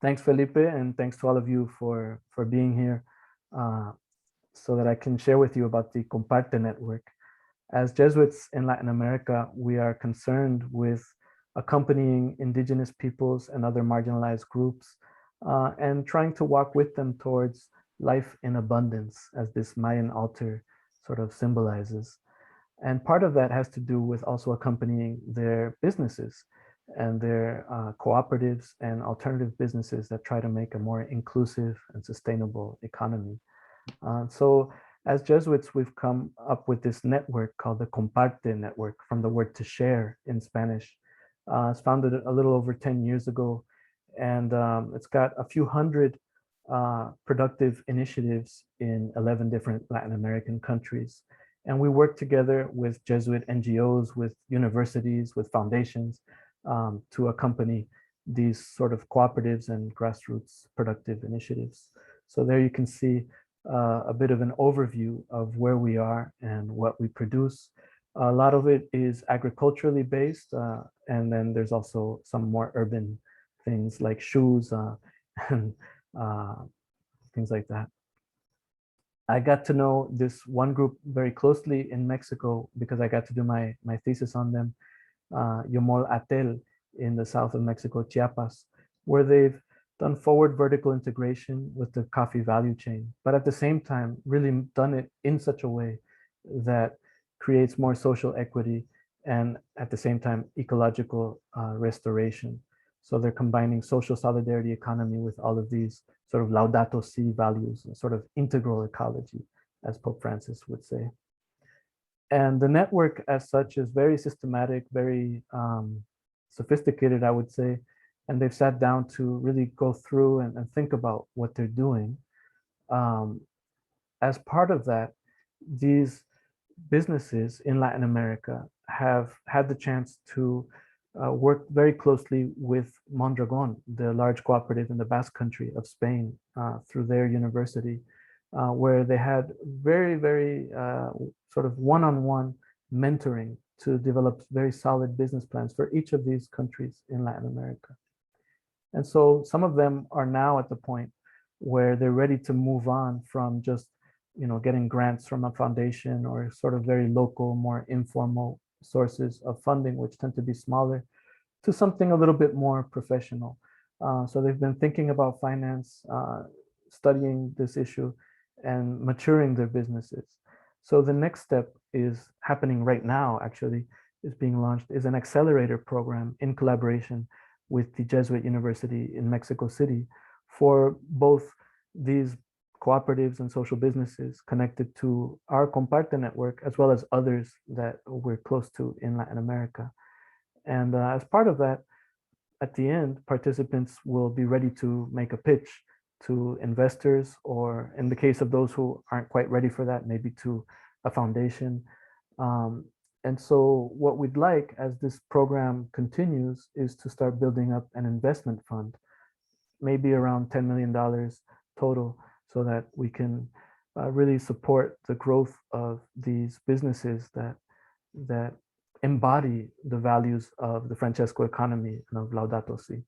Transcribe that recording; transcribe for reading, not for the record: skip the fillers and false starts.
Thanks, Felipe, and thanks to all of you for being here uh, so that I can share with you about the Comparte Network. As Jesuits in Latin America, we are concerned with accompanying indigenous peoples and other marginalized groups and trying to walk with them towards life in abundance, as this Mayan altar sort of symbolizes. And part of that has to do with also accompanying their businesses and their cooperatives and alternative businesses that try to make a more inclusive and sustainable economy. So as Jesuits, we've come up with this network called the Comparte Network, from the word to share in Spanish. It's founded a little over 10 years ago, and it's got a few hundred productive initiatives in 11 different Latin American countries. And we work together with Jesuit NGOs, with universities, with foundations to accompany these sort of cooperatives and grassroots productive initiatives. So there you can see a bit of an overview of where we are and what we produce. A lot of it is agriculturally based, and then there's also some more urban things like shoes and things like that. I got to know this one group very closely in Mexico because I got to do my thesis on them, Yomol A'tel in the south of Mexico, Chiapas, where they've done forward vertical integration with the coffee value chain, but at the same time, really done it in such a way that creates more social equity and at the same time, ecological restoration. So they're combining social solidarity economy with all of these sort of Laudato Si values, sort of integral ecology, as Pope Francis would say. And the network as such is very systematic, very sophisticated, I would say. And they've sat down to really go through and think about what they're doing. As part of that, these businesses in Latin America have had the chance to work very closely with Mondragon, the large cooperative in the Basque Country of Spain, through their university, where they had very sort of one-on-one mentoring to develop very solid business plans for each of these countries in Latin America. And so some of them are now at the point where they're ready to move on from just getting grants from a foundation or sort of very local, more informal sources of funding, which tend to be smaller, to something a little bit more professional. So they've been thinking about finance, studying this issue, and maturing their businesses. So the next step is happening right now, actually, is being launched, is an accelerator program in collaboration with the Jesuit University in Mexico City for both these cooperatives and social businesses connected to our Comparte network, as well as others that we're close to in Latin America. And as part of that, at the end, participants will be ready to make a pitch to investors, or in the case of those who aren't quite ready for that, maybe to a foundation. And so what we'd like as this program continues is to start building up an investment fund, maybe around $10 million total, so that we can really support the growth of these businesses that embody the values of the Francesco economy and of Laudato Si.